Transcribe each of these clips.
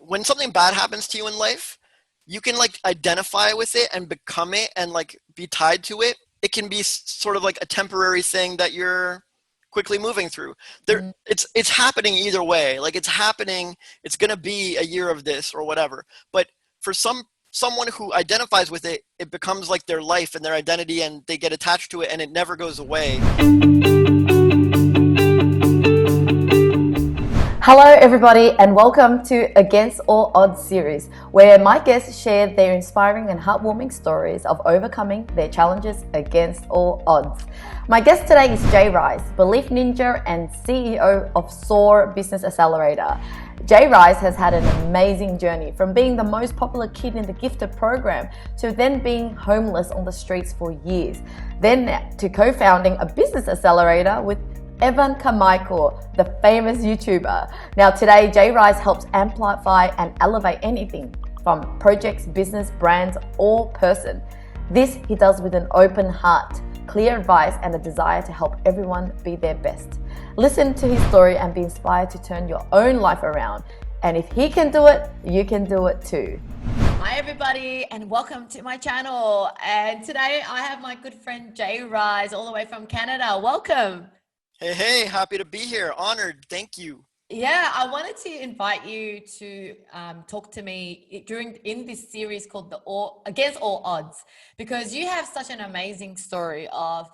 when something bad happens to you in life, you can like identify with it and become it and like be tied to it. It can be sort of like a temporary thing that you're quickly moving through. There, Mm. it's happening either way. Like it's happening. It's gonna be a year of this or whatever. But for someone who identifies with it, it becomes like their life and their identity, and they get attached to it, and it never goes away. Hello, everybody, and welcome to Against All Odds series, where my guests share their inspiring and heartwarming stories of overcoming their challenges against all odds. My guest today is J-Ryze, Belief Ninja and CEO of Soar Business Accelerator. J-Ryze has had an amazing journey from being the most popular kid in the gifted program to then being homeless on the streets for years, then to co-founding a business accelerator with Evan Carmichael, the famous YouTuber. Now today, J-Ryze helps amplify and elevate anything from projects, business, brands, or person. This he does with an open heart, clear advice, and a desire to help everyone be their best. Listen to his story and be inspired to turn your own life around. And if he can do it, you can do it too. Hi everybody, and welcome to my channel. And today I have my good friend J-Ryze all the way from Canada. Welcome. Hey, happy to be here. Honored. Thank you. Yeah, I wanted to invite you to talk to me in this series called Against All Odds, because you have such an amazing story of,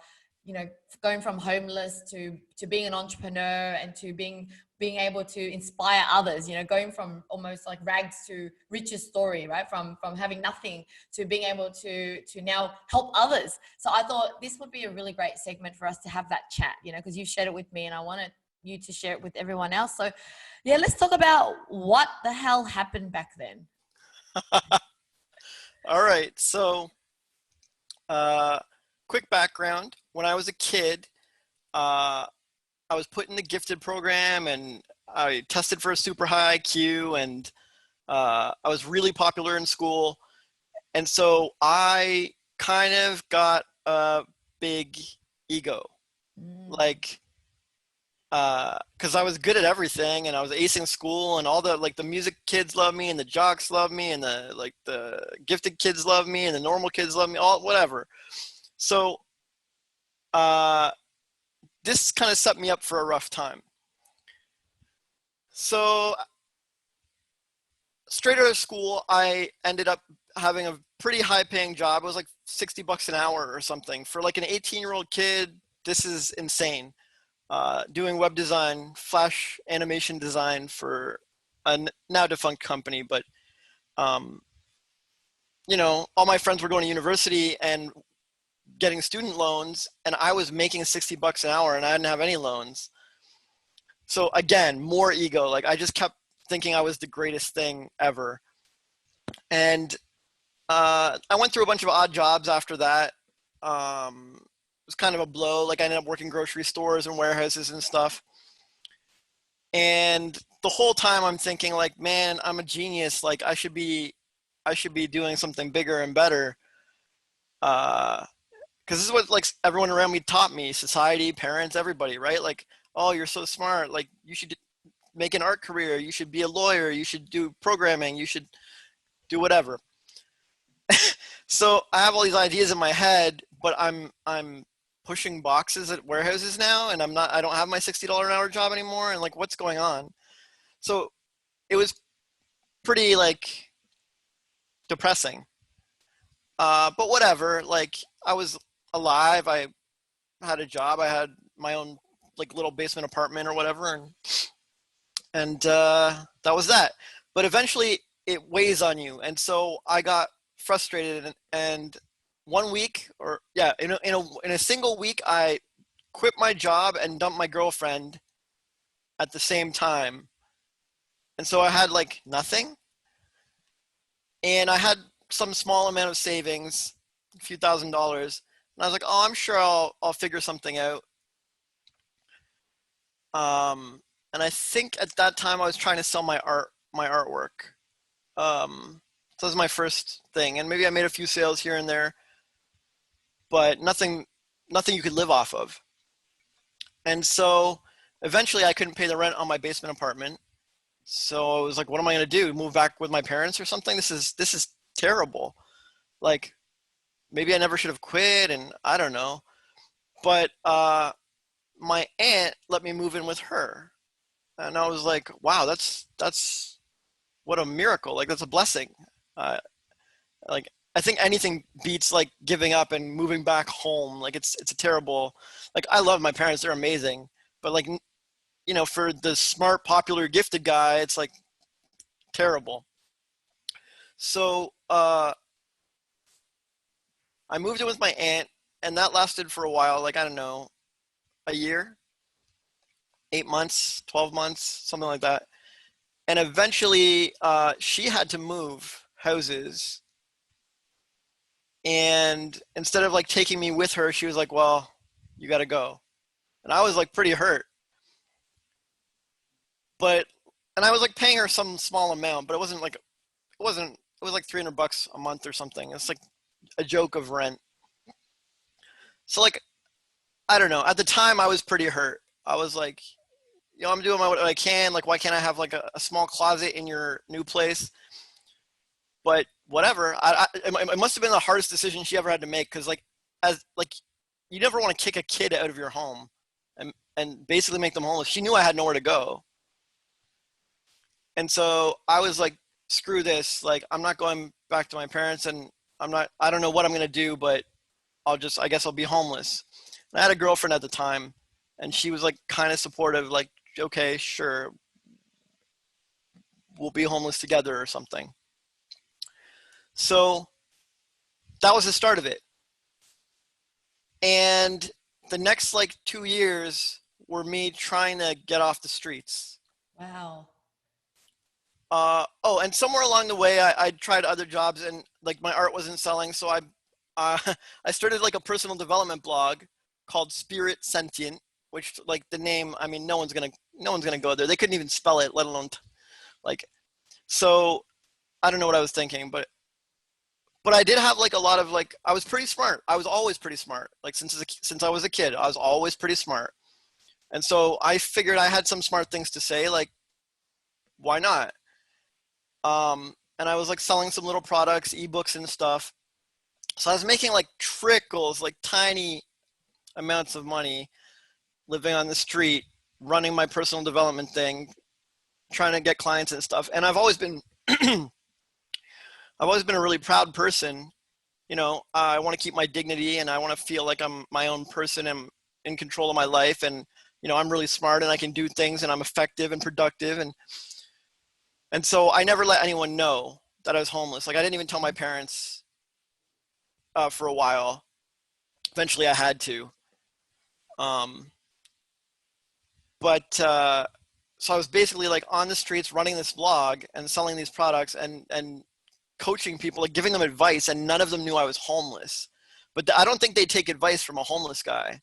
going from homeless to being an entrepreneur and to being able to inspire others. Going from almost like rags to riches story, right? From having nothing to being able to now help others. So I thought this would be a really great segment for us to have that chat. Because you shared it with me, and I wanted you to share it with everyone else. So yeah, let's talk about what the hell happened back then. All right. So, uh, quick background. When I was a kid, uh, I was put in the gifted program, and I tested for a super high IQ, and I was really popular in school. And so I kind of got a big ego. Mm. Like, because I was good at everything, and I was acing school, and all the music kids love me, and the jocks love me, and the gifted kids love me, and the normal kids love me, all whatever. So uh, this kind of set me up for a rough time. So straight out of school, I ended up having a pretty high paying job. It was like 60 bucks an hour or something for like an 18-year-old kid. This is insane. Doing web design, flash animation design for a now defunct company. But, um, all my friends were going to university and getting student loans, and I was making 60 bucks an hour, and I didn't have any loans. So again, more ego. Like I just kept thinking I was the greatest thing ever. And I went through a bunch of odd jobs after that. It was kind of a blow. Like I ended up working grocery stores and warehouses and stuff. And the whole time I'm thinking like, man, I'm a genius. Like I should be doing something bigger and better. Because this is what like everyone around me taught me, society, parents, everybody, right? Like, oh, you're so smart. Like you should make an art career. You should be a lawyer. You should do programming. You should do whatever. So I have all these ideas in my head, but I'm pushing boxes at warehouses now, and I don't have my $60 an hour job anymore, and like what's going on? So it was pretty like depressing. But whatever, like I was alive, I had a job, I had my own like little basement apartment or whatever, and that was that. But eventually it weighs on you, and so I got frustrated, and one week, or yeah, in a single week, I quit my job and dumped my girlfriend at the same time. And so I had like nothing, and I had some small amount of savings, a few $1,000s, and I was like, oh, I'm sure I'll figure something out. And I think at that time I was trying to sell my artwork. So that was my first thing, and maybe I made a few sales here and there, but nothing you could live off of. And so eventually I couldn't pay the rent on my basement apartment, So I was like, what am I going to do? Move back with my parents or something? This is terrible. Like maybe I never should have quit, and I don't know. But my aunt let me move in with her. And I was like, wow, that's what a miracle. Like that's a blessing. Uh, like I think anything beats like giving up and moving back home. Like it's a terrible, like I love my parents, they're amazing. But like, for the smart, popular, gifted guy, it's like terrible. So I moved in with my aunt, and that lasted for a while, like I don't know, a year, 8 months, 12 months, something like that. And eventually she had to move houses. And instead of like taking me with her, she was like, well, you got to go. And I was like pretty hurt. And I was like paying her some small amount, but it was like $300 a month or something. It's like a joke of rent. So like, I don't know. At the time I was pretty hurt. I was like, I'm doing what I can. Like, why can't I have like a small closet in your new place? But whatever. It must have been the hardest decision she ever had to make. Cause like, you never want to kick a kid out of your home and basically make them homeless. She knew I had nowhere to go. And so I was like, screw this. Like, I'm not going back to my parents, and I don't know what I'm going to do, but I guess I'll be homeless. And I had a girlfriend at the time, and she was like kind of supportive, like, okay, sure, we'll be homeless together or something. So that was the start of it. And the next like 2 years were me trying to get off the streets. Wow. And somewhere along the way, I tried other jobs, and like my art wasn't selling. So I started like a personal development blog called Spirit Sentient, which like the name, I mean, no one's gonna go there. They couldn't even spell it, let alone like, so I don't know what I was thinking, but I did have like a lot of like, I was pretty smart. I was always pretty smart. Like since I was a kid, I was always pretty smart. And so I figured I had some smart things to say, like, why not? And I was like selling some little products, ebooks and stuff. So I was making like trickles, like tiny amounts of money, living on the street, running my personal development thing, trying to get clients and stuff. And I've always been, I've always been a really proud person. I want to keep my dignity, and I want to feel like I'm my own person and in control of my life. And, I'm really smart, and I can do things, and I'm effective and productive. And so I never let anyone know that I was homeless. Like I didn't even tell my parents for a while. Eventually I had to. So I was basically like on the streets running this blog and selling these products and coaching people, like giving them advice, and none of them knew I was homeless. But I don't think they take advice from a homeless guy.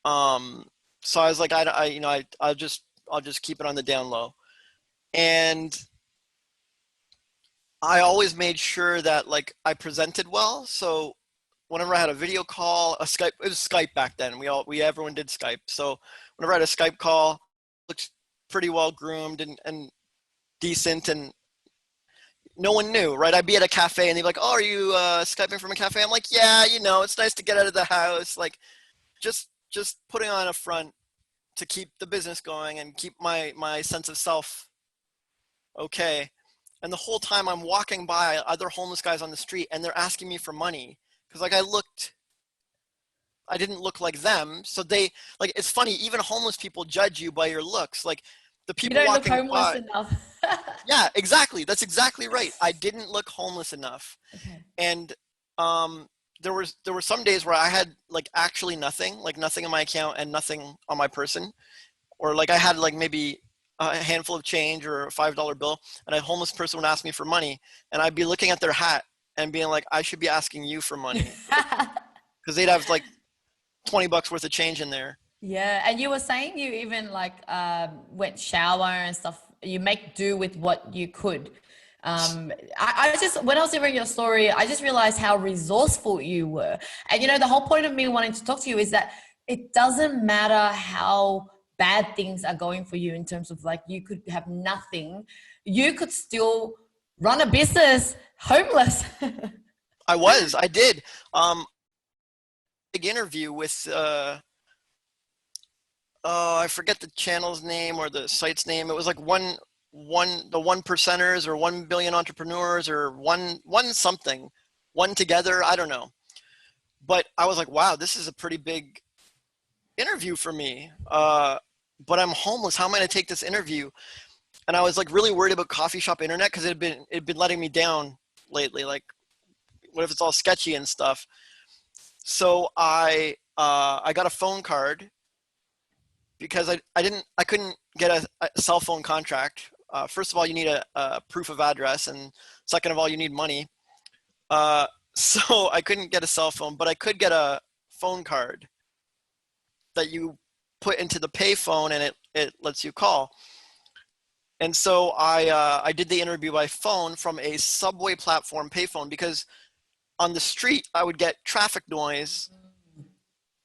So I was like, I'll just keep it on the down low. And I always made sure that like I presented well. So whenever I had a video call, it was Skype back then. Everyone did Skype. So whenever I had a Skype call, looked pretty well groomed and decent, and no one knew, right? I'd be at a cafe and they'd be like, oh, are you Skyping from a cafe? I'm like, yeah, it's nice to get out of the house. Like just putting on a front to keep the business going and keep my sense of self okay. And the whole time I'm walking by other homeless guys on the street, and they're asking me for money because like I didn't look like them. So it's funny, even homeless people judge you by your looks. Like the people You don't look walking homeless by. enough. Yeah, exactly. That's exactly right. I didn't look homeless enough. Okay. And there were some days where I had like actually nothing in my account and nothing on my person, or like I had like maybe a handful of change or a $5 bill, and a homeless person would ask me for money, and I'd be looking at their hat and being like, I should be asking you for money, because they'd have like $20 worth of change in there. Yeah, and you were saying you even like went shower and stuff. You make do with what you could. I just, when I was hearing your story, I just realized how resourceful you were. And the whole point of me wanting to talk to you is that it doesn't matter how bad things are going for you in terms of like you could have nothing, you could still run a business homeless. I did. Big interview with, oh, I forget the channel's name or the site's name. It was like the 1%ers or 1 billion entrepreneurs or one something, one together. I don't know. But I was like, wow, this is a pretty big interview for me. But I'm homeless. How am I going to take this interview? And I was like really worried about coffee shop internet because it'd been letting me down lately. Like, what if it's all sketchy and stuff? So I got a phone card because I couldn't get a cell phone contract. First of all, you need a proof of address, and second of all, you need money. So I couldn't get a cell phone, but I could get a phone card that you put into the pay phone, and it lets you call. And so I did the interview by phone from a subway platform payphone, because on the street I would get traffic noise,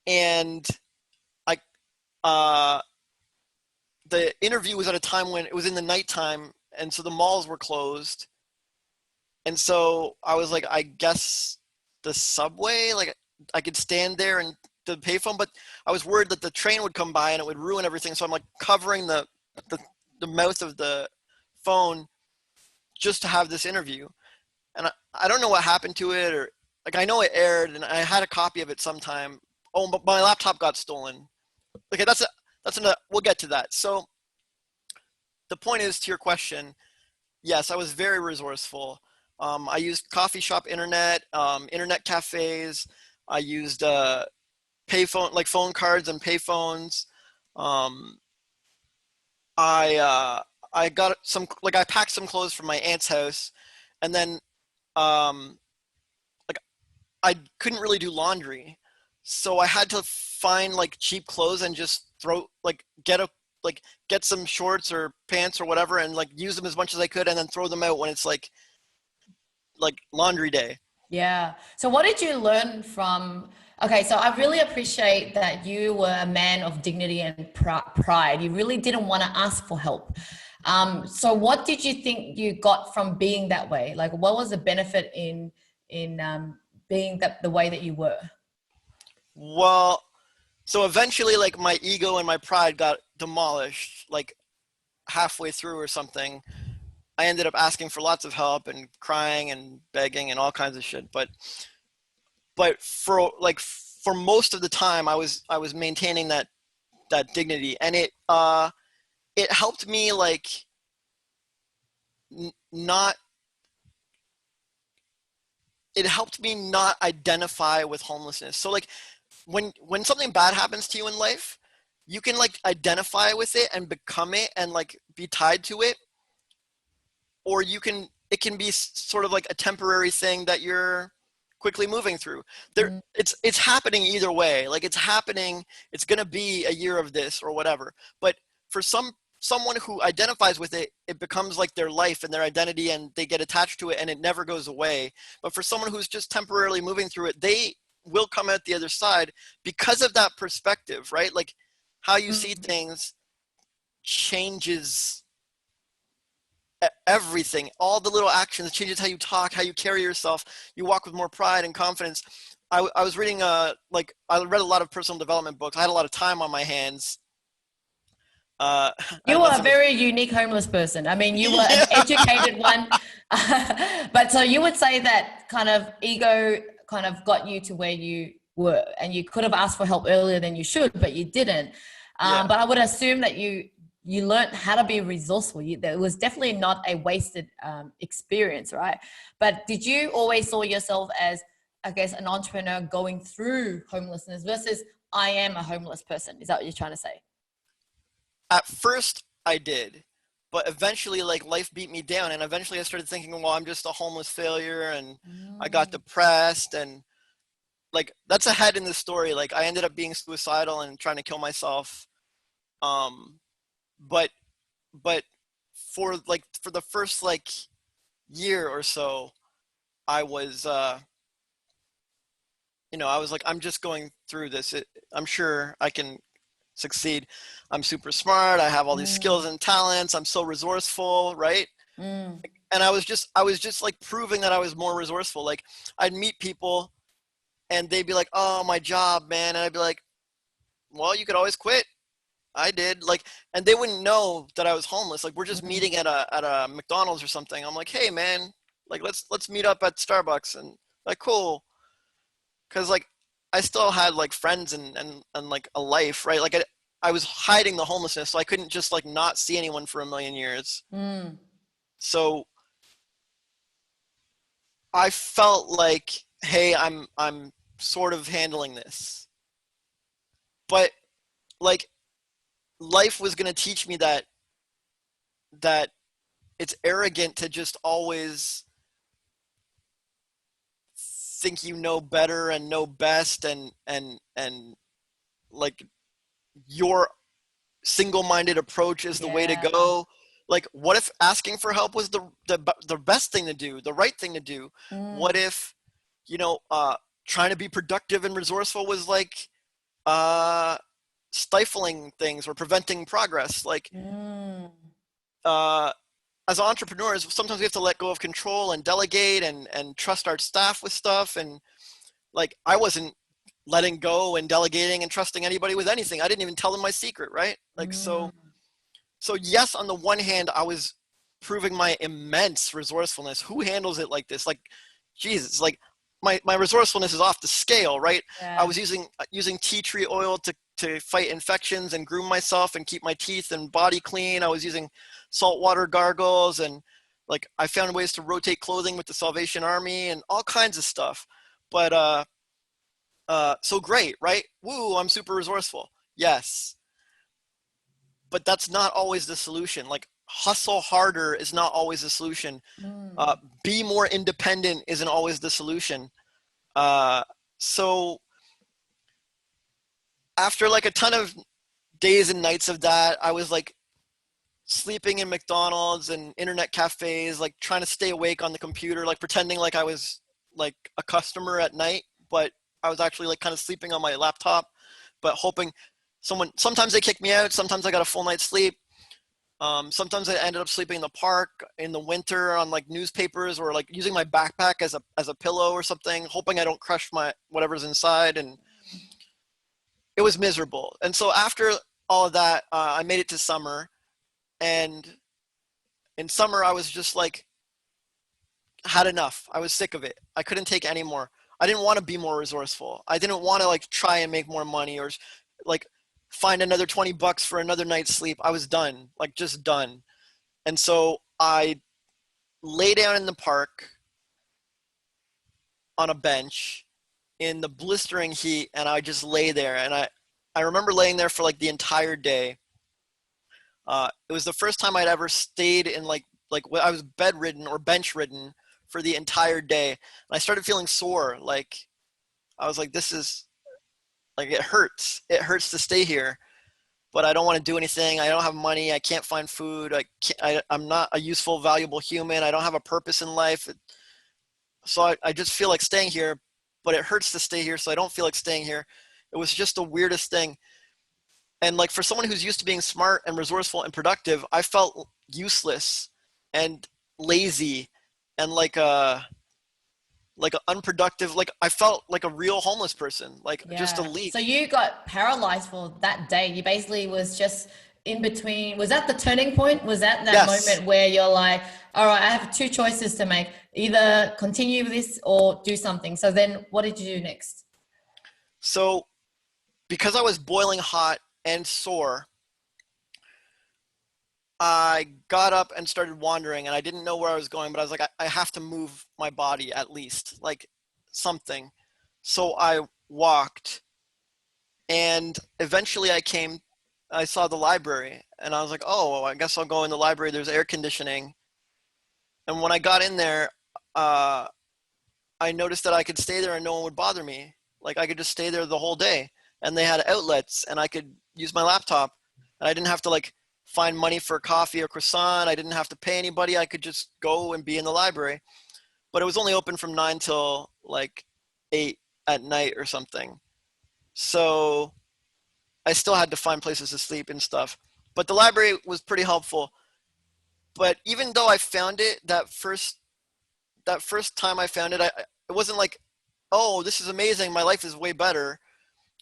and the interview was at a time when it was in the nighttime, and so the malls were closed. And so I was like, I guess the subway, like I could stand there and the payphone, but I was worried that the train would come by and it would ruin everything. So I'm like covering the mouth of the phone just to have this interview. And I don't know what happened to it, or like I know it aired and I had a copy of it sometime. Oh, but my laptop got stolen. Okay, we'll get to that. So the point is, to your question, yes, I was very resourceful. I used coffee shop internet, internet cafes. I used payphone, like phone cards and payphones. I got some, like I packed some clothes from my aunt's house, and then like I couldn't really do laundry, so I had to find like cheap clothes and just get some shorts or pants or whatever, and like use them as much as I could, and then throw them out when it's like laundry day. Yeah. So what did you learn from, okay, so I really appreciate that you were a man of dignity and pride. You really didn't want to ask for help. So what did you think you got from being that way? Like, what was the benefit in being the way that you were? Well, so eventually, like my ego and my pride got demolished, like halfway through or something. I ended up asking for lots of help and crying and begging and all kinds of shit. But for most of the time, I was maintaining that dignity, and it helped me like not. It helped me not identify with homelessness. So like when something bad happens to you in life, you can like identify with it and become it and like be tied to it, or it can be sort of like a temporary thing that you're quickly moving through. It's happening either way. Like it's happening, it's going to be a year of this or whatever. But for someone who identifies with it, it becomes like their life and their identity, and they get attached to it and it never goes away. But for someone who's just temporarily moving through it, they will come out the other side because of that perspective, right? Like how you see things changes everything. All the little actions changes how you talk, how you carry yourself. You walk with more pride and confidence. I was reading I read a lot of personal development books. I had a lot of time on my hands. You were a very unique homeless person. I mean, you were an educated one. But so you would say that kind of ego kind of got you to where you were, and you could have asked for help earlier than you should, but you didn't. But I would assume that you learned how to be resourceful. It was definitely not a wasted experience, right? But did you always saw yourself as, I guess, an entrepreneur going through homelessness versus I am a homeless person? Is that what you're trying to say? At first I did, but eventually like life beat me down, and eventually I started thinking, well, I'm just a homeless failure, and I got depressed, and like that's ahead in the story. Like I ended up being suicidal and trying to kill myself. But for the first like year or so, I was I was like, I'm just going through this. I'm sure I can succeed. I'm super smart. I have all these skills Mm, and talents. I'm so resourceful, right? mm, And I was just like proving that I was more resourceful. Like I'd meet people and they'd be like, "Oh, my job, man." And I'd be like, "Well, you could always quit." I did. Like, and they wouldn't know that I was homeless. Like we're just mm, meeting at a McDonald's or something. I'm like, "Hey, man, like let's meet up at Starbucks." And like, cool. Cause like I still had like friends and like a life, right? Like I was hiding the homelessness, so I couldn't just like not see anyone for a million years. mm, So I felt like, hey, I'm sort of handling this. But like life was gonna teach me that it's arrogant to just always think you know better and know best and like your single-minded approach is the way to yeah. go. Like what if asking for help was the best thing to do, the right thing to do? What Mm, if, you know, trying to be productive and resourceful was like uh stifling things or preventing progress? Like mm, uh as entrepreneurs, sometimes we have to let go of control and delegate and trust our staff with stuff. And like I wasn't letting go and delegating and trusting anybody with anything. I didn't even tell them my secret, right? Like mm, so yes, on the one hand, I was proving my immense resourcefulness. Who handles it like this? Like, Jesus, like my resourcefulness is off the scale, right? I yeah. was using tea tree oil to fight infections and groom myself and keep my teeth and body clean. I was using saltwater gargles and like I found ways to rotate clothing with the Salvation Army and all kinds of stuff. But so great, right? Woo, I'm super resourceful. Yes, but that's not always the solution. Like hustle harder is not always the solution. Uh, Mm, be more independent isn't always the solution. Uh, so after like a ton of days and nights of that, I was like sleeping in McDonald's and internet cafes, like trying to stay awake on the computer, like pretending like I was like a customer at night, but I was actually like kind of sleeping on my laptop, but hoping sometimes they kicked me out. Sometimes I got a full night's sleep. Sometimes I ended up sleeping in the park in the winter on like newspapers or like using my backpack as a pillow or something, hoping I don't crush my whatever's inside. And it was miserable. And so after all of that, I made it to summer. And in summer, I was just like, had enough. I was sick of it. I couldn't take any more. I didn't want to be more resourceful. I didn't want to like try and make more money or like find another $20 for another night's sleep. I was done, like just done. And so I lay down in the park on a bench in the blistering heat and I just lay there and I remember laying there for like the entire day. It was the first time I'd ever stayed in like I was bedridden or bench ridden for the entire day. And I started feeling sore. Like I was like, this is like it hurts. It hurts to stay here, but I don't want to do anything. I don't have money. I can't find food. I'm not a useful, valuable human. I don't have a purpose in life. So I just feel like staying here, but it hurts to stay here. So I don't feel like staying here. It was just the weirdest thing. And like for someone who's used to being smart and resourceful and productive, I felt useless and lazy and like a unproductive. Like I felt like a real homeless person, like just a yeah. So leech. you got paralyzed for that day. You basically was just in between. Was that the turning point? Was that that Yes. moment where you're like, all right, I have two choices to make, either continue with this or do something. So then what did you do next? So because I was boiling hot and sore, I got up and started wandering and I didn't know where I was going, but I was like, I have to move my body at least, like something. So I walked and eventually I saw the library and I was like, oh, I guess I'll go in the library. There's air conditioning. And when I got in there, uh, I noticed that I could stay there and no one would bother me. Like I could just stay there the whole day and they had outlets and I could use my laptop and I didn't have to like find money for coffee or croissant. I didn't have to pay anybody. I could just go and be in the library. But it was only open from 9 till like 8 at night or something. So I still had to find places to sleep and stuff. But the library was pretty helpful. But even though I found it that first time I found it, it wasn't like, oh, this is amazing, my life is way better.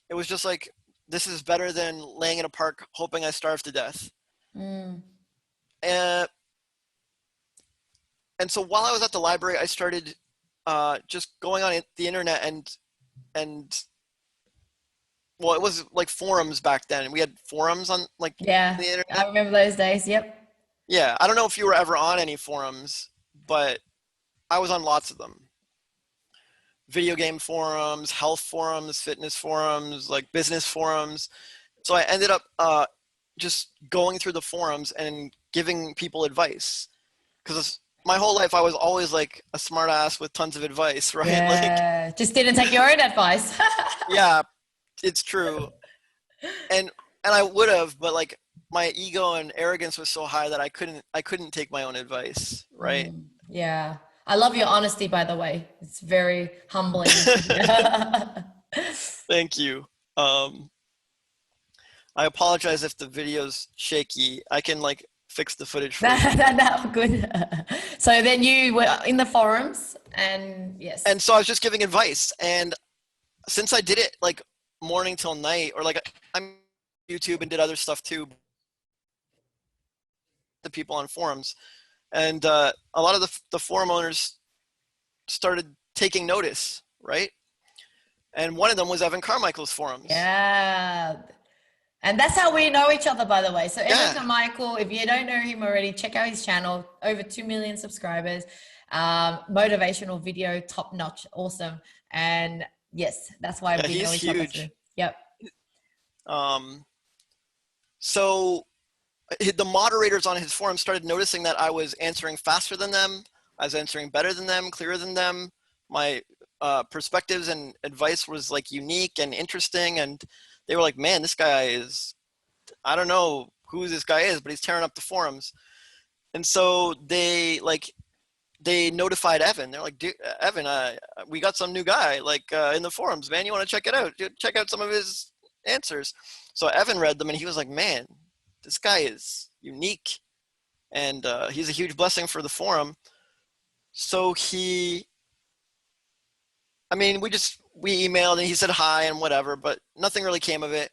It was just like, this is better than laying in a park hoping I starve to death. And so while I was at the library, I started just going on the internet and well, it was like forums back then. We had forums on the internet. I remember those days. Yep. Yeah, I don't know if you were ever on any forums, but I was on lots of them. Video game forums, health forums, fitness forums, like business forums. So I ended up just going through the forums and giving people advice, because my whole life I was always like a smart ass with tons of advice, right? Yeah, just didn't take your own advice. Yeah, it's true. And I would have, but like my ego and arrogance was so high that I couldn't take my own advice, right? Yeah. I love your honesty, by the way. It's very humbling. Thank you. I apologize if the video's shaky. I can like fix the footage for you. No, good. So then you were in the forums and yes. And so I was just giving advice. And since I did it like morning till night, or like I'm YouTube and did other stuff too, the people on forums, and a lot of the forum owners started taking notice, right? And one of them was Evan Carmichael's forums. Yeah. And that's how we know each other, by the way. So Evan Carmichael, if you don't know him already, check out his channel. Over 2 million subscribers. Motivational video, top notch, awesome. And yes, that's why we know each other too. Yep. So the moderators on his forum started noticing that I was answering faster than them. I was answering better than them, clearer than them. My perspectives and advice was like unique and interesting. And they were like, man, this guy is, I don't know who this guy is, but he's tearing up the forums. And so they notified Evan. They're like, dude, Evan, we got some new guy like in the forums, man. You want to check it out? Check out some of his answers. So Evan read them and he was like, man, this guy is unique, and he's a huge blessing for the forum. So we emailed and he said hi and whatever, but nothing really came of it.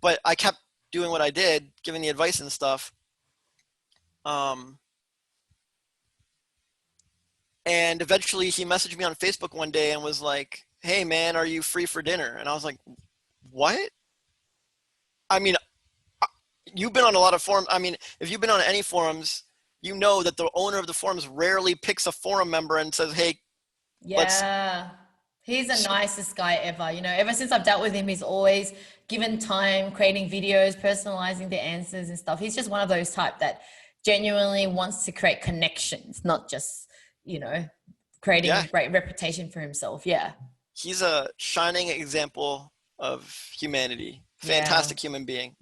But I kept doing what I did, giving the advice and stuff. And eventually he messaged me on Facebook one day and was like, hey man, are you free for dinner? And I was like, what? I mean, you've been on a lot of forums. I mean, if you've been on any forums, you know that the owner of the forums rarely picks a forum member and says, hey, he's the nicest guy ever. You know, ever since I've dealt with him, he's always given time, creating videos, personalizing the answers and stuff. He's just one of those type that genuinely wants to create connections, not just, you know, creating a great reputation for himself. Yeah. He's a shining example of humanity. Fantastic human being.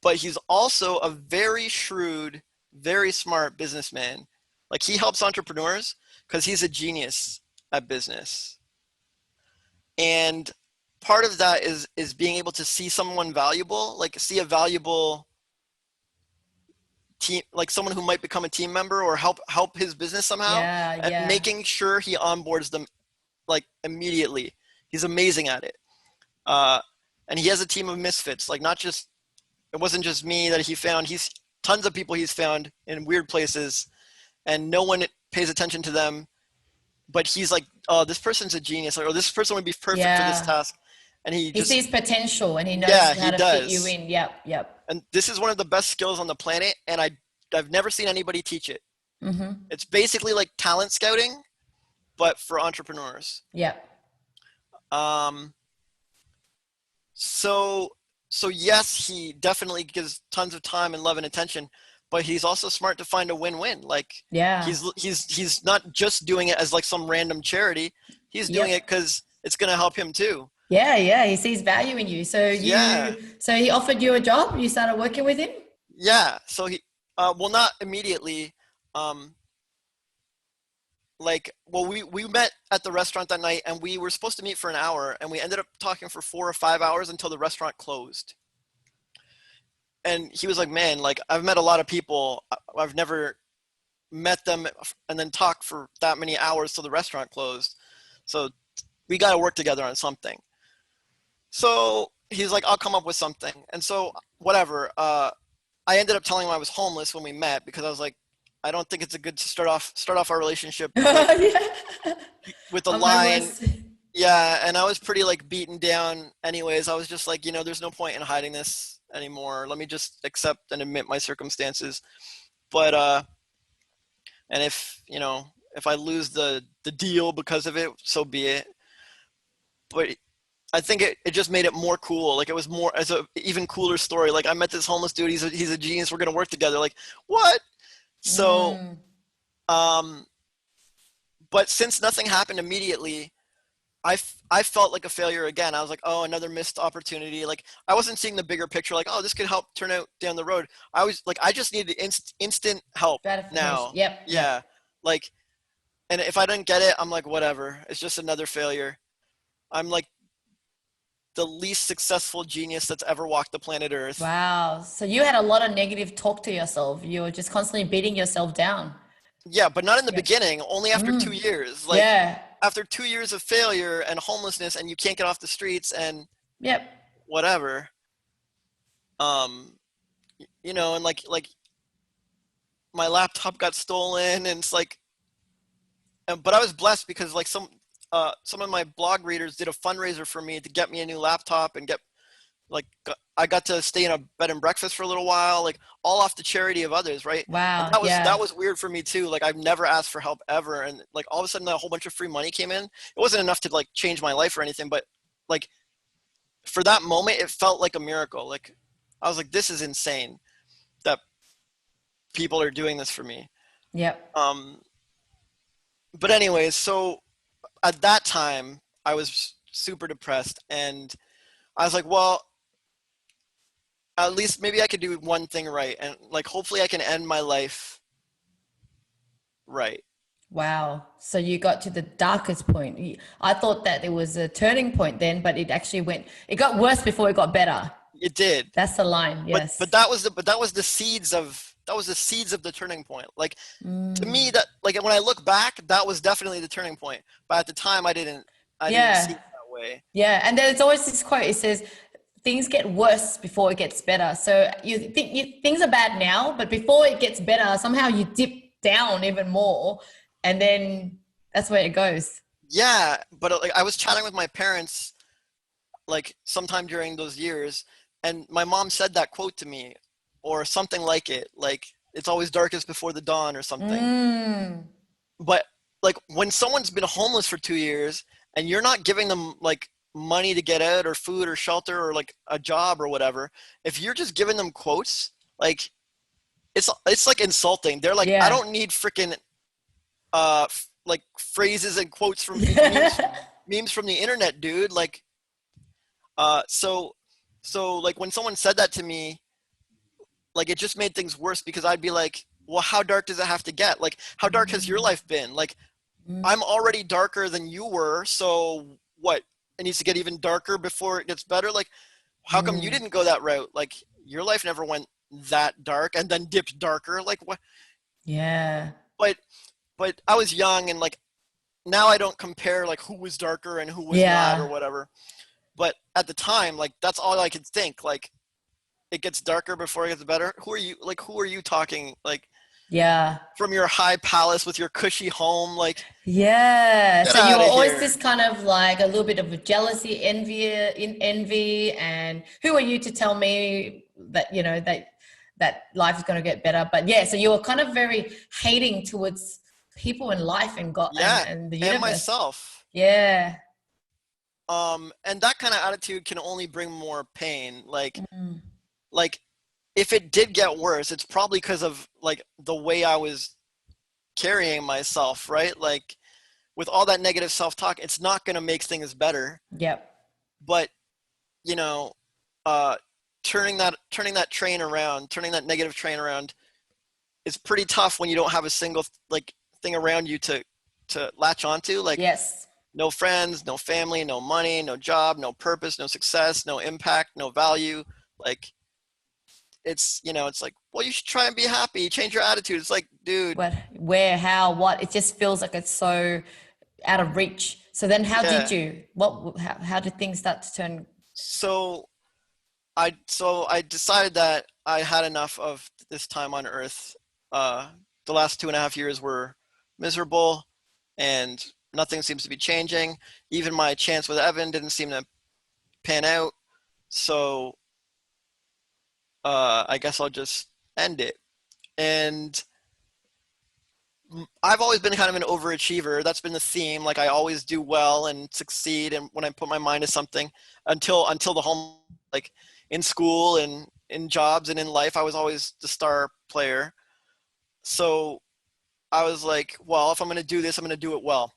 But he's also a very shrewd, very smart businessman. Like, he helps entrepreneurs because he's a genius at business. And part of that is being able to see someone valuable, like see a valuable team, like someone who might become a team member or help his business somehow, and making sure he onboards them like immediately. He's amazing at it. And he has a team of misfits, like it wasn't just me that he found. He's tons of people he's found in weird places, and no one pays attention to them. But he's like, oh, this person's a genius, or this person would be perfect for this task. And he sees potential, and he knows how to fit you in. Yep. And this is one of the best skills on the planet, and I've never seen anybody teach it. It's basically like talent scouting, but for entrepreneurs. So yes, he definitely gives tons of time and love and attention, but he's also smart to find a win-win. Like, he's not just doing it as like some random charity. He's doing it because it's going to help him too. He sees value in you. So so he offered you a job. You started working with him. So he, well, not immediately. like, well, we met at the restaurant that night, and we were supposed to meet for an hour, and we ended up talking for 4 or 5 hours until the restaurant closed. And he was like, man, like, I've met a lot of people. I've never met them and then talked for that many hours till the restaurant closed. So we got to work together on something. So he's like, I'll come up with something. And so whatever, I ended up telling him I was homeless when we met, because I was like, I don't think it's a good to start off our relationship like, Yeah. with a I'm line. homeless. Yeah. And I was pretty like beaten down anyways. I was just like, there's no point in hiding this anymore. Let me just accept and admit my circumstances. But, and if I lose the deal because of it, so be it. But I think it just made it more cool. Like, it was more as a even cooler story. Like, I met this homeless dude. He's a genius. We're going to work together. Like, what? So, um, but since nothing happened immediately, I felt like a failure again. I was like, oh, another missed opportunity. Like, I wasn't seeing the bigger picture. Like, oh, this could help turn out down the road. I was like, I just needed instant help Gratification. now. Yep. Yeah. Yep. Like, and if I didn't get it, I'm like, whatever. It's just another failure. I'm like the least successful genius that's ever walked the planet Earth. Wow. So you had a lot of negative talk to yourself. You were just constantly beating yourself down. Yeah, but not in the Yep. beginning, only after 2 years. Like, Yeah. after 2 years of failure and homelessness, and you can't get off the streets and Yep. whatever. And like my laptop got stolen, and it's like, but I was blessed because like some of my blog readers did a fundraiser for me to get me a new laptop and I got to stay in a bed and breakfast for a little while, like, all off the charity of others, right? And Wow. that Yeah. was weird for me too. Like, I've never asked for help ever, and like all of a sudden a whole bunch of free money came in. It wasn't enough to like change my life or anything, but like for that moment, it felt like a miracle. Like, I was like, this is insane that people are doing this for me. Yep. But anyways, so at that time I was super depressed, and I was like, well, at least maybe I could do one thing right, and like hopefully I can end my life right. Wow. So you got to the darkest point. I thought that there was a turning point then, but it got worse before it got better. It did. That's the line. Yes. But that was the seeds of the turning point. Like, to me, that, like, when I look back, that was definitely the turning point. But at the time I didn't see it that way. Yeah. And there's always this quote. It says, things get worse before it gets better. So you think things are bad now, but before it gets better, somehow you dip down even more. And then that's where it goes. Yeah. But like, I was chatting with my parents like sometime during those years, and my mom said that quote to me, or something like it, like, it's always darkest before the dawn or something. But like, when someone's been homeless for 2 years and you're not giving them like money to get out, or food or shelter, or like a job or whatever, if you're just giving them quotes, like, it's like insulting. They're like, I don't need freaking like phrases and quotes from memes from the internet, dude. Like, so like, when someone said that to me, like, it just made things worse, because I'd be like, well, how dark does it have to get? Like, how dark has your life been? Like, I'm already darker than you were, so what? It needs to get even darker before it gets better? Like, how come you didn't go that route? Like, your life never went that dark and then dipped darker. Like, what? Yeah. But I was young, and like, now I don't compare like who was darker and who was not or whatever. But at the time, like, that's all I could think. Like, it gets darker before it gets better. Who are you talking, like, from your high palace with your cushy home? Like, yeah. get So you out were of always here. this kind of like a little bit of a jealousy, envy, and who are you to tell me that, that life is going to get better? But yeah, so you were kind of very hating towards people in life and God and the universe. And myself. Yeah. And that kind of attitude can only bring more pain. Like, if it did get worse, it's probably because of like the way I was carrying myself, right? Like, with all that negative self-talk, it's not going to make things better. Yep. But, turning that train around, turning that negative train around, is pretty tough when you don't have a single like thing around you to to latch onto. Like Yes. no friends, no family, no money, no job, no purpose, no success, no impact, no value. Like it's, it's like, well, you should try and be happy, change your attitude. It's like, dude, What, where, how, what? It just feels like it's so out of reach. So then how did yeah. you, how did things start to turn? So I decided that I had enough of this time on Earth. The last 2.5 years were miserable, and nothing seems to be changing. Even my chance with Evan didn't seem to pan out. So I guess I'll just end it. And I've always been kind of an overachiever. That's been the theme. Like I always do well and succeed, and when I put my mind to something, until the home, like in school and in jobs and in life, I was always the star player. So I was like, well, if I'm going to do this, I'm going to do it well.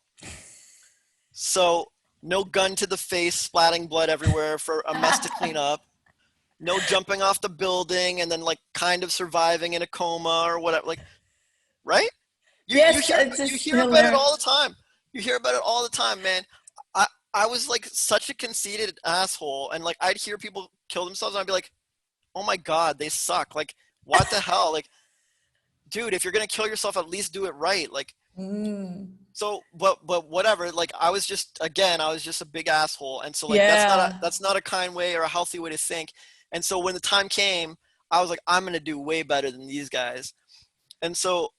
So no gun to the face, splatting blood everywhere for a mess to clean up. No jumping off the building and then like kind of surviving in a coma or whatever. Like, right? You Yes, hear it's you just hear about it hilarious. all the time. You hear about it all the time, man. I was like such a conceited asshole, and like I'd hear people kill themselves, and I'd be like, oh my god, they suck. Like, what the hell? Like, dude, if you're gonna kill yourself, at least do it right. Like, Mm, so, but whatever. Like, I was just a big asshole, and so like yeah. that's not a kind way or a healthy way to think. And so when the time came, I was like, I'm gonna do way better than these guys. And so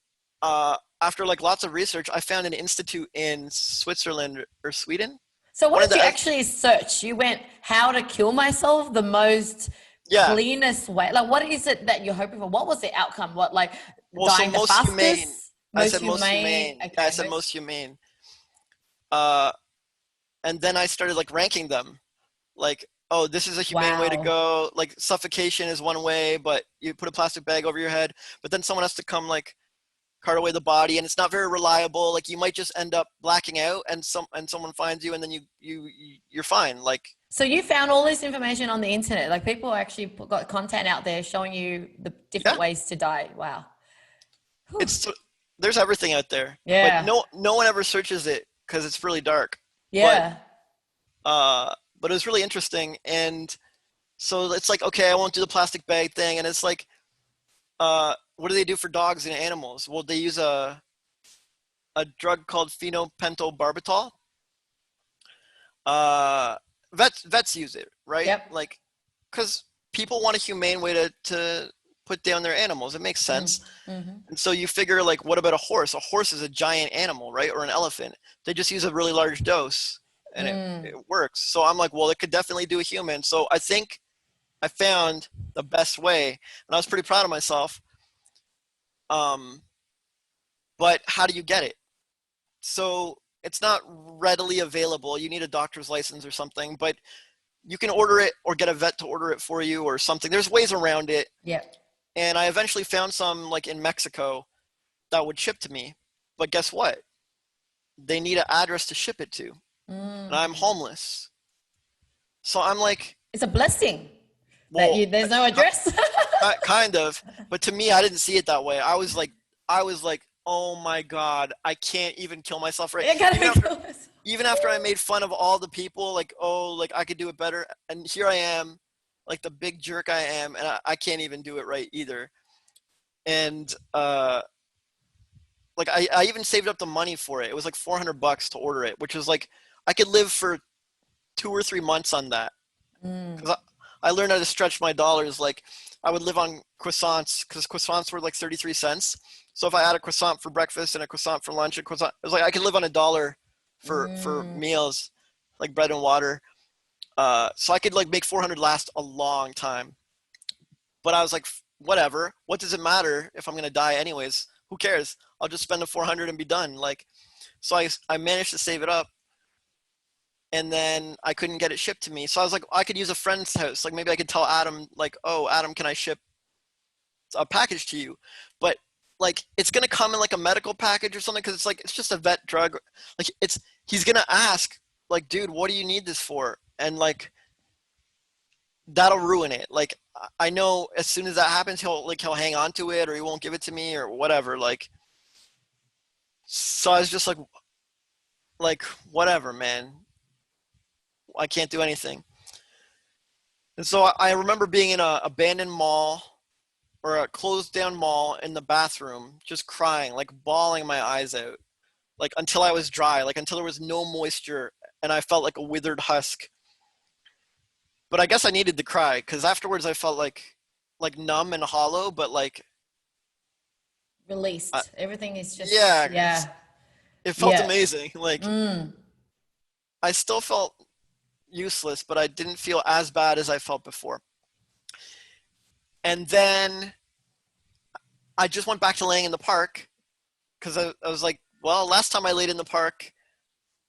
after like lots of research, I found an institute in Switzerland or Sweden. So what One of did you the actually search? You went how to kill myself the most yeah. cleanest way. Like what is it that you're hoping for? What was the outcome? What like Well, so dying the most humane. fastest? I Most said most humane? humane. Yeah, I Okay, said most most humane. Uh, and then I started like ranking them. Like, oh, this is a humane way to wow. go. Like suffocation is one way, but you put a plastic bag over your head. But then someone has to come like cart away the body, and it's not very reliable. Like you might just end up blacking out, and someone finds you, and then you're fine. Like So you found all this information on the internet. Like people actually got content out there showing you the different yeah, ways to die. Wow. Whew. it's there's everything out there, but Yeah. no one ever searches it because it's really dark. But Yeah. but it was really interesting, and so it's like, okay, I won't do the plastic bag thing, and it's like, what do they do for dogs and animals? Well, they use a drug called phenopentobarbital. Uh, vets use it, right? Yep. Like, because people want a humane way to put down their animals. It makes Mm. sense. Hmm. And so you figure, like, what about a horse? A horse is a giant animal, right? Or an elephant. They just use a really large dose, and it Mm. works. So I'm like, well, it could definitely do a human. So I think I found the best way, and I was pretty proud of myself. Um, but how do you get it? So it's not readily available. You need a doctor's license or something, but you can order it or get a vet to order it for you or something. There's ways around it. Yep. And I eventually found some like in Mexico that would ship to me. But guess what? They need an address to ship it to. And I'm Mm. homeless. So I'm like, It's a blessing that well, there's no address. kind of. But to me, I didn't see it that way. I was like, oh my God, I can't even kill myself, right? You gotta kill us. Even after I made fun of all the people, like, oh, like I could do it better. And here I am, like the big jerk I am, and I can't even do it right either. And like I even saved up the money for it. It was like $400 to order it, which was like I could live for 2 or 3 months on that. Mm. Because I learned how to stretch my dollars. Like I would live on croissants because croissants were like 33 cents. So if I had a croissant for breakfast and a croissant for lunch, a croissant, it was like I could live on $1 for Mm. meals, like bread and water. So I could like make 400 last a long time. But I was like, whatever. What does it matter if I'm gonna die anyways? Who cares? I'll just spend the 400 and be done. Like, so I managed to save it up, and then I couldn't get it shipped to me. So I was like, I could use a friend's house. Like maybe I could tell Adam, like, oh, Adam, can I ship a package to you? But like, it's gonna come in like a medical package or something because it's like it's just a vet drug. Like he's gonna ask, like, dude, what do you need this for? And like that'll ruin it. Like I know as soon as that happens, he'll hang on to it or he won't give it to me or whatever. Like, so I was just like, like, whatever, man, I can't do anything. And so I remember being in a abandoned mall or a closed down mall in the bathroom, just crying, like bawling my eyes out, like until I was dry, like until there was no moisture and I felt like a withered husk. But I guess I needed to cry because afterwards I felt like numb and hollow, but like, Released. Everything is just, yeah, yeah, it felt yeah. amazing. Like Mm. I still felt useless, but I didn't feel as bad as I felt before. And then I just went back to laying in the park because I was like, well, last time I laid in the park,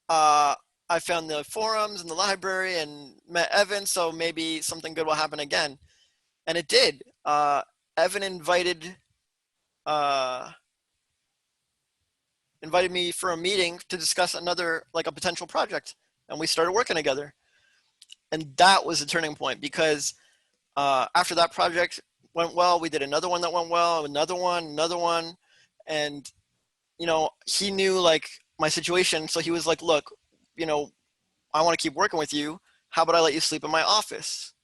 uh, I found the forums and the library and met Evan, so maybe something good will happen again. And it did. Evan uh, invited me for a meeting to discuss another, like a potential project, and we started working together. And that was a turning point because after that project went well, we did another one that went well, another one, and you know, he knew like my situation, so he was like, look, you know, I want to keep working with you. How about I let you sleep in my office?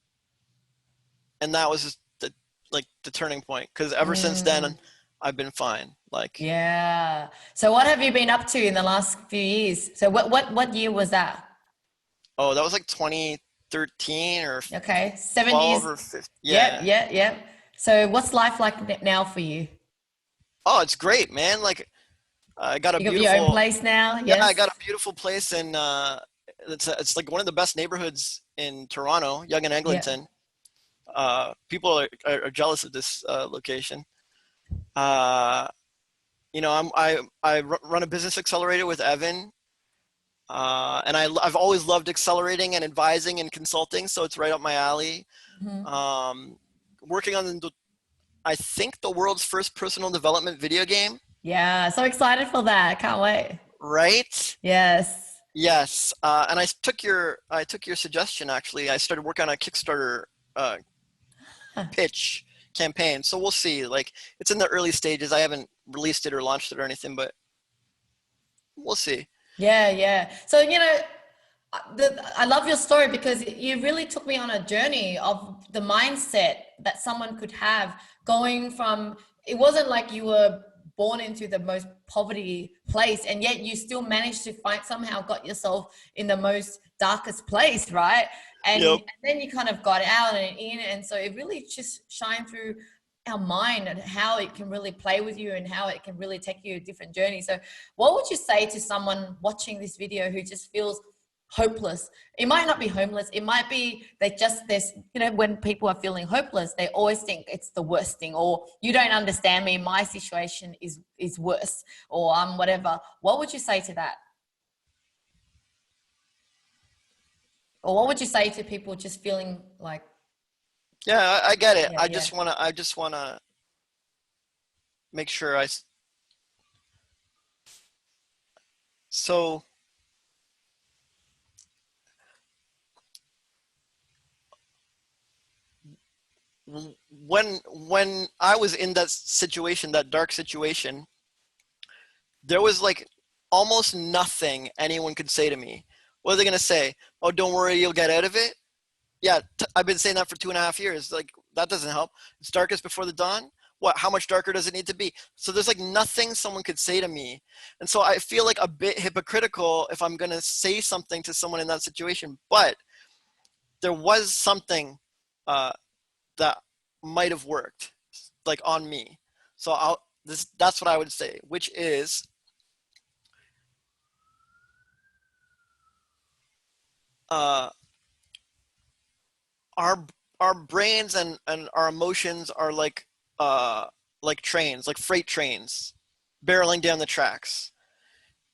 And that was just the turning point because ever since then I've been fine. Like, Yeah. So what have you been up to in the last few years? So what year was that? oh, that was like 2013 or Okay, 7 years. 12 or 15. Yep, Yeah. yep, yep. So what's life like now for you? Oh, it's great, man. Like I got a You got your own beautiful, place now? yeah, I got Yes. a beautiful place in it's like one of the best neighborhoods in Toronto, Yonge and Yeah. Eglinton. People are jealous of this location. Uh, you know, I run a business accelerator with Evan, and I've always loved accelerating and advising and consulting, so it's right up my alley. Mhm. Working on I think the world's first personal development video game, Yeah, so excited for that. Can't wait. right? Yes. Yes, and I took your suggestion actually. I started working on a Kickstarter uh, Huh. pitch campaign, so we'll see. Like it's in the early stages. I haven't released it or launched it or anything, but we'll see. Yeah, yeah. So, I love your story because you really took me on a journey of the mindset that someone could have going from, it wasn't like you were born into the most poverty place and yet you still managed to find, somehow got yourself in the most darkest place, right? And Yep. then you kind of got out and in, and so it really just shined through our mind and how it can really play with you and how it can really take you a different journey. So what would you say to someone watching this video who just feels hopeless? It might not be homeless, it might be they just, there's, when people are feeling hopeless, they always think it's the worst thing, or you don't understand me, my situation is worse, or whatever. What would you say to that? Or what would you say to people just feeling like, Yeah, I get it. yeah, yeah. I just wanna make sure so when I was in that situation, that dark situation, there was like almost nothing anyone could say to me. What are they gonna say? Oh, don't worry, you'll get out of it. Yeah, I've been saying that for 2.5 years. Like that doesn't help. It's darkest before the dawn. What? How much darker does it need to be? So there's like nothing someone could say to me, and so I feel like a bit hypocritical if I'm gonna say something to someone in that situation. But there was something uh, that might have worked, like on me. So that's what I would say, which is uh, our our brains and our emotions are like trains, like freight trains, barreling down the tracks,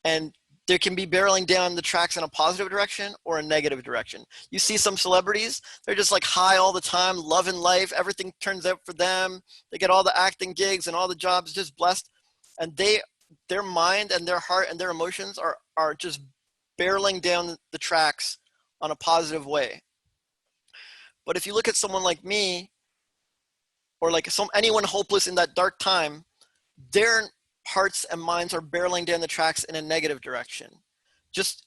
and there can be barreling down the tracks in a positive direction or a negative direction. You see some celebrities, they're just like high all the time, loving life, everything turns out for them. They get all the acting gigs and all the jobs, just blessed, and their mind and their heart and their emotions are just barreling down the tracks on a positive way. But if you look at someone like me, or like anyone hopeless in that dark time, their hearts and minds are barreling down the tracks in a negative direction,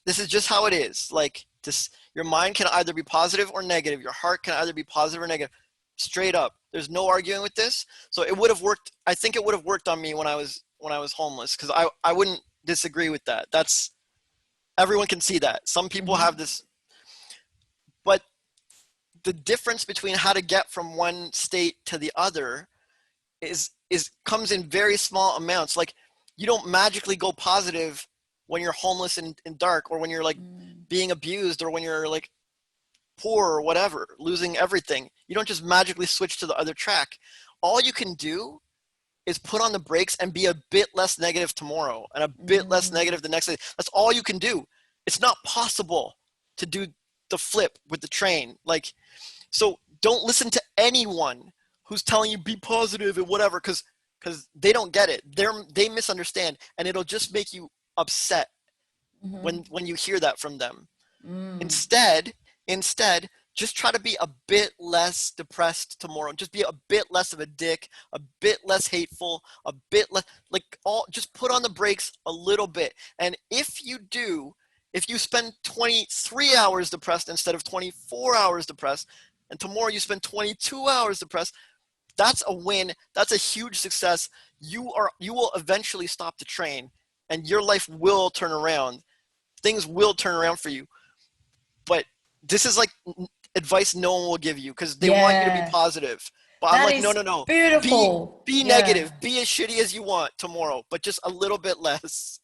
this is just how it is. Like this, your mind can either be positive or negative. Your heart can either be positive or negative. Straight up. There's no arguing with this. So it would have worked. I think it would have worked on me when I was homeless, because I wouldn't disagree with that. That's, everyone can see that. Some people have this, but the difference between how to get from one state to the other comes in very small amounts. Like, you don't magically go positive when you're homeless and dark, or when you're like being abused, or when you're like poor or whatever, losing everything. You don't just magically switch to the other track. All you can do is put on the brakes and be a bit less negative tomorrow and a bit less negative the next day. That's all you can do. It's not possible to do the flip with the train. Like, so don't listen to anyone who's telling you be positive and whatever, because they don't get it. They misunderstand, and it'll just make you upset when you hear that from them. Instead, just try to be a bit less depressed tomorrow. Just be a bit less of a dick, a bit less hateful, a bit less, just put on the brakes a little bit. And if you spend 23 hours depressed instead of 24 hours depressed, and tomorrow you spend 22 hours depressed, that's a win. That's a huge success. You will eventually stop the train, and your life will turn around. Things will turn around for you. But this is like advice no one will give you, because they want you to be positive. But I'm like, no. Beautiful. Be negative. Be as shitty as you want tomorrow, but just a little bit less.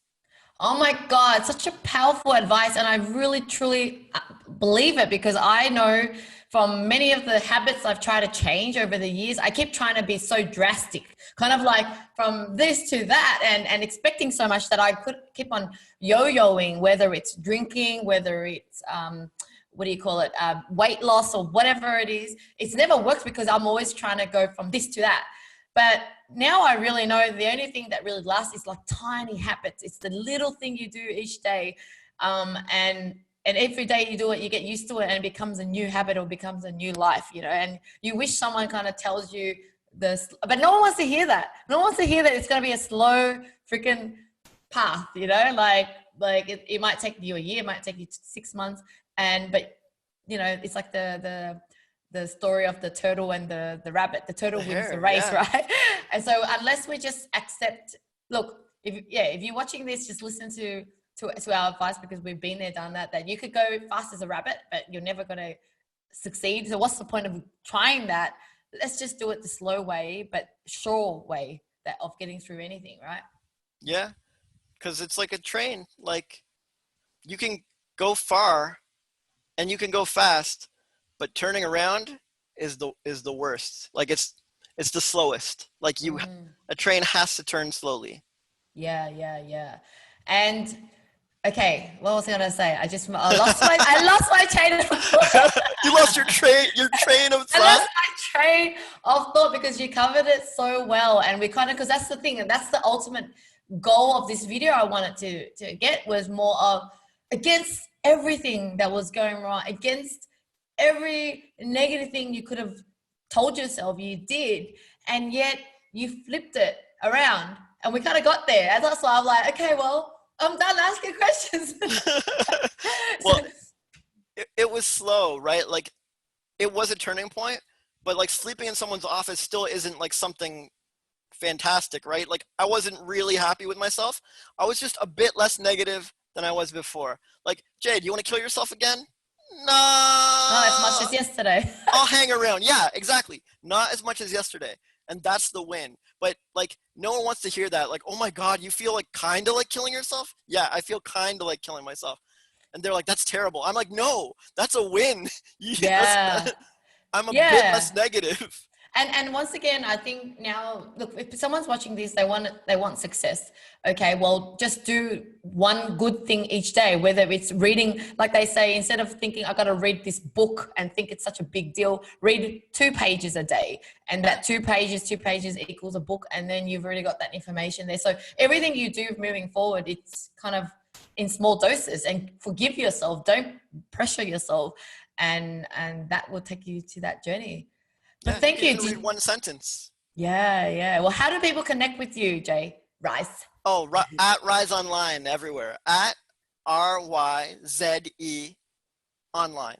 Oh my God, such a powerful advice. And I really, truly believe it, because I know from many of the habits I've tried to change over the years, I keep trying to be so drastic, kind of like from this to that, and expecting so much that I could keep on yo-yoing, whether it's drinking, whether it's, weight loss or whatever it is. It's never worked, because I'm always trying to go from this to that. But now I really know the only thing that really lasts is like tiny habits. It's the little thing you do each day. And every day you do it, you get used to it, and it becomes a new habit, or becomes a new life, and you wish someone kind of tells you this, but no one wants to hear that. No one wants to hear that it's going to be a slow freaking path, like it might take you a year, it might take you 6 months. But it's like the story of the turtle and the rabbit. The turtle wins the race, right? And so unless we just accept, look, if you're watching this, just listen to our advice, because we've been there, done that you could go fast as a rabbit, but you're never going to succeed. So what's the point of trying that? Let's just do it the slow way, but sure way of getting through anything, right? Yeah, because it's like a train. Like, you can go far and you can go fast, but turning around is the worst. Like, it's the slowest. Like, a train has to turn slowly. Yeah. And okay, what was I gonna say? I lost my train of thought. You lost your train of thought. I lost my train of thought, because you covered it so well, and we kind of, because that's the thing, and that's the ultimate goal of this video I wanted to get, was more of against everything that was going wrong, against every negative thing you could have told yourself you did, and yet you flipped it around, and we kind of got there. And that's why I'm like, okay, well, I'm done asking questions. Well, it was slow, right? Like, it was a turning point, but like sleeping in someone's office still isn't like something fantastic, right? Like, I wasn't really happy with myself. I was just a bit less negative than I was before. Like, Jay, do you want to kill yourself again? No. Not as much as yesterday. I'll hang around. Yeah, exactly. Not as much as yesterday. And that's the win. But like, no one wants to hear that. Like, oh my God, you feel like kind of like killing yourself? Yeah, I feel kind of like killing myself. And they're like, that's terrible. I'm like, no, that's a win. Yeah. I'm a bit less negative. And once again, I think now, look, if someone's watching this, they want success. Okay, well, just do one good thing each day, whether it's reading, like they say, instead of thinking, I got to read this book and think it's such a big deal, read 2 pages a day. And that 2 pages equals a book. And then you've already got that information there. So everything you do moving forward, it's kind of in small doses, and forgive yourself. Don't pressure yourself. And that will take you to that journey. But thank you. Read one sentence. Yeah. Well, how do people connect with you, J-Ryze? Oh, at Ryze Online everywhere. At RYZE online.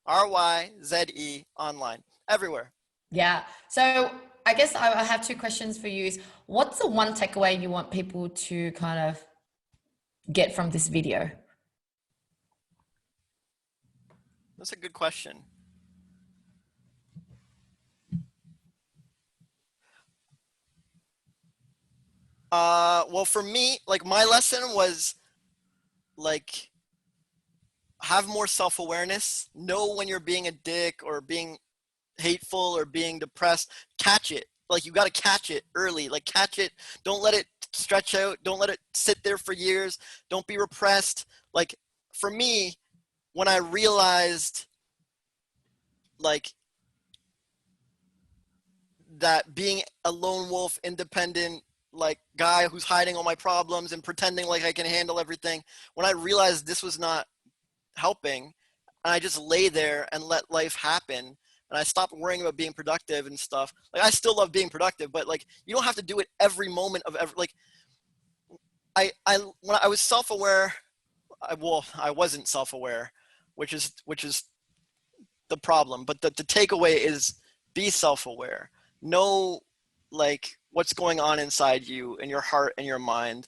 RYZE online. Everywhere. Yeah. So I guess I have two questions for you. Is what's the one takeaway you want people to kind of get from this video? That's a good question. Well, for me, like my lesson was like have more self-awareness, know when you're being a dick or being hateful or being depressed, catch it. Like you got to catch it early, like catch it. Don't let it stretch out. Don't let it sit there for years. Don't be repressed. Like for me, when I realized like that being a lone wolf, independent, like guy who's hiding all my problems and pretending like I can handle everything, when I realized this was not helping, and I just lay there and let life happen, and I stopped worrying about being productive and stuff. Like I still love being productive, but like you don't have to do it every moment of every, like when I was self-aware, I wasn't self-aware, which is the problem. But the takeaway is be self-aware. Know like what's going on inside you and your heart and your mind.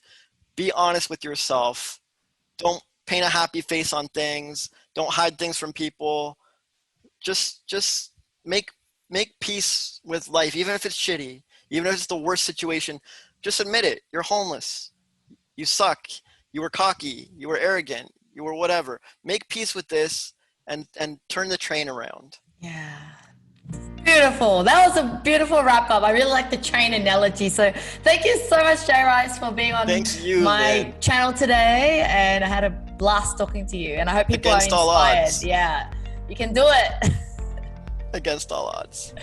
Be honest with yourself. Don't paint a happy face on things. Don't hide things from people. Just make peace with life, even if it's shitty, even if it's the worst situation. Just admit it. You're homeless. You suck. You were cocky. You were arrogant. You were whatever. Make peace with this and turn the train around. Yeah. Beautiful. That was a beautiful wrap up. I really like the train analogy. So thank you so much, J-Ryze, for being on my channel today. And I had a blast talking to you. And I hope people are inspired. Yeah, you can do it. Against all odds.